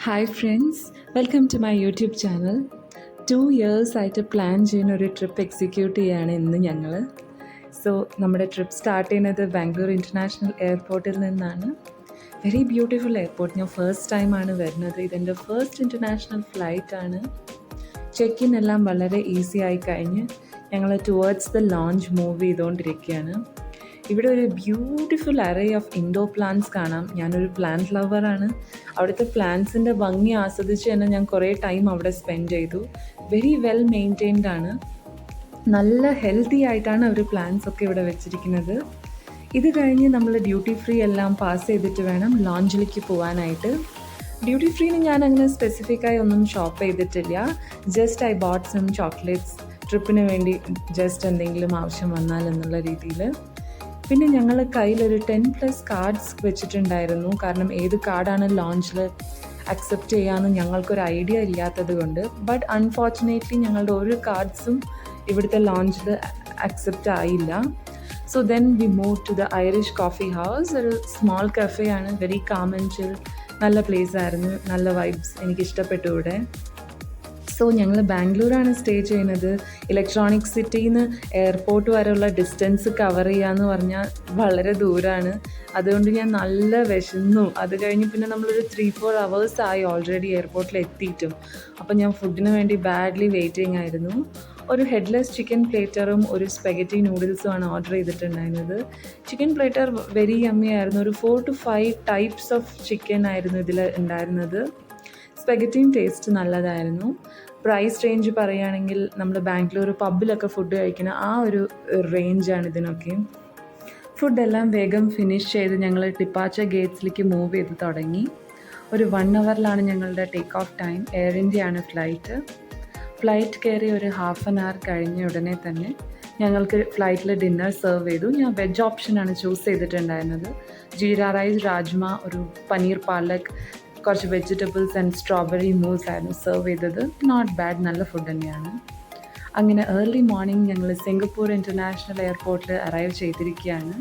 Hi friends, welcome to my YouTube channel. 2 years ആയിട്ട് plan ചെയ്യുന്ന ഒരു ട്രിപ്പ് എക്സിക്യൂട്ട് ചെയ്യുകയാണ് ഇന്ന് ഞങ്ങൾ. സോ നമ്മുടെ ട്രിപ്പ് സ്റ്റാർട്ട് ചെയ്യുന്നത് ബാംഗ്ലൂർ ഇൻ്റർനാഷണൽ എയർപോർട്ടിൽ നിന്നാണ്. Very beautiful airport. ഞാൻ ഫസ്റ്റ് ടൈമാണ് വരുന്നത്. ഇതെൻ്റെ ഫസ്റ്റ് ഇൻ്റർനാഷണൽ ഫ്ലൈറ്റാണ്. ചെക്ക് ഇൻ എല്ലാം വളരെ ഈസി ആയി കഴിഞ്ഞ് ഞങ്ങൾ ടുവേർഡ്സ് ദ ലോഞ്ച് മൂവ് ചെയ്തുകൊണ്ടിരിക്കുകയാണ്. ഇവിടെ ഒരു beautiful array of indoor plants കാണാം. ഞാനൊരു പ്ലാന്റ് ലവറാണ്. അവിടുത്തെ പ്ലാന്റ്സിൻ്റെ ഭംഗി ആസ്വദിച്ച് തന്നെ ഞാൻ കുറേ ടൈം അവിടെ സ്പെൻഡ് ചെയ്തു. വെരി വെൽ മെയിൻറ്റെയിൻഡ് ആണ്. നല്ല ഹെൽത്തി ആയിട്ടാണ് അവർ പ്ലാന്റ്സ് ഒക്കെ ഇവിടെ വെച്ചിരിക്കുന്നത്. ഇത് കഴിഞ്ഞ് നമ്മൾ ഡ്യൂട്ടി ഫ്രീ എല്ലാം പാസ് ചെയ്തിട്ട് വേണം ലോഞ്ചിലേക്ക് പോകാനായിട്ട്. ഡ്യൂട്ടി ഫ്രീന്ന് ഞാൻ അങ്ങനെ സ്പെസിഫിക്കായി ഒന്നും ഷോപ്പ് ചെയ്തിട്ടില്ല. Just I bought some chocolates, ട്രിപ്പിന് വേണ്ടി ജസ്റ്റ് എന്തെങ്കിലും ആവശ്യം വന്നാൽ എന്നുള്ള രീതിയിൽ. പിന്നെ ഞങ്ങൾ കയ്യിലൊരു 10+ കാർഡ്സ് വെച്ചിട്ടുണ്ടായിരുന്നു. കാരണം ഏത് കാർഡാണ് ലോഞ്ചിൽ അക്സെപ്റ്റ് ചെയ്യാമെന്ന് ഞങ്ങൾക്കൊരു ഐഡിയ ഇല്ലാത്തത് കൊണ്ട്. ബട്ട് അൺഫോർച്ചുനേറ്റ്ലി ഞങ്ങളുടെ ഒരു കാർഡ്സും ഇവിടുത്തെ ലോഞ്ചിൽ അക്സെപ്റ്റ് ആയില്ല. So then we move to the Irish coffee house. ഒരു സ്മോൾ കഫേയാണ്. Very calm and chill. നല്ല പ്ലേസ് ആയിരുന്നു. നല്ല വൈബ്സ് എനിക്ക് ഇഷ്ടപ്പെട്ടു ഇവിടെ. സോ ഞങ്ങൾ ബാംഗ്ലൂരാണ് സ്റ്റേ ചെയ്യുന്നത്. ഇലക്ട്രോണിക് സിറ്റിയിൽ നിന്ന് എയർപോർട്ട് വരെയുള്ള ഡിസ്റ്റൻസ് കവർ ചെയ്യാന്ന് പറഞ്ഞാൽ വളരെ ദൂരമാണ്. അതുകൊണ്ട് ഞാൻ നല്ല വിശന്നു. അത് കഴിഞ്ഞ് പിന്നെ നമ്മളൊരു 3-4 hours ആയി ഓൾറെഡി എയർപോർട്ടിൽ എത്തിയിട്ടും. അപ്പോൾ ഞാൻ ഫുഡിന് വേണ്ടി ബാഡ്ലി വെയിറ്റിംഗ് ആയിരുന്നു. ഒരു ഹെഡ്ലെസ് ചിക്കൻ പ്ലേറ്ററും ഒരു സ്പെഗറ്റി നൂഡിൽസുമാണ് ഓർഡർ ചെയ്തിട്ടുണ്ടായിരുന്നത്. ചിക്കൻ പ്ലേറ്റർ വെരി യമ്മി ആയിരുന്നു. ഒരു 4 to 5 ടൈപ്സ് ഓഫ് ചിക്കൻ ആയിരുന്നു ഇതിൽ ഉണ്ടായിരുന്നത്. സ്പെഗറ്റിയും ടേസ്റ്റ് നല്ലതായിരുന്നു. പ്രൈസ് റേഞ്ച് പറയുകയാണെങ്കിൽ നമ്മൾ ബാംഗ്ലൂർ പബ്ബിലൊക്കെ ഫുഡ് കഴിക്കുന്ന ആ ഒരു റേഞ്ചാണ് ഇതിനൊക്കെ. ഫുഡെല്ലാം വേഗം ഫിനിഷ് ചെയ്ത് ഞങ്ങൾ ഡിപ്പാച്ചർ ഗേറ്റ്സിലേക്ക് മൂവ് ചെയ്ത് തുടങ്ങി. ഒരു 1 hourലാണ് ഞങ്ങളുടെ ടേക്ക് ഓഫ് ടൈം. എയർ ഇന്ത്യയാണ് ഫ്ലൈറ്റ്. ഫ്ലൈറ്റ് കയറി ഒരു 1/2 hour കഴിഞ്ഞ ഉടനെ തന്നെ ഞങ്ങൾക്ക് ഫ്ലൈറ്റിൽ ഡിന്നർ സെർവ് ചെയ്തു. ഞാൻ വെജ് ഓപ്ഷനാണ് ചൂസ് ചെയ്തിട്ടുണ്ടായിരുന്നത്. ജീര റൈസ്, രാജ്മ, ഒരു പനീർ പാലക്, കുറച്ച് വെജിറ്റബിൾസ് ആൻഡ് സ്ട്രോബെറി മൂസ് ആയിരുന്നു സെർവ് ചെയ്തത്. നോട്ട് ബാഡ്, നല്ല ഫുഡ് തന്നെയാണ്. അങ്ങനെ ഏർലി മോർണിംഗ് ഞങ്ങൾ സിംഗപ്പൂർ ഇൻ്റർനാഷണൽ എയർപോർട്ടിൽ അറൈവ് ചെയ്തിരിക്കുകയാണ്.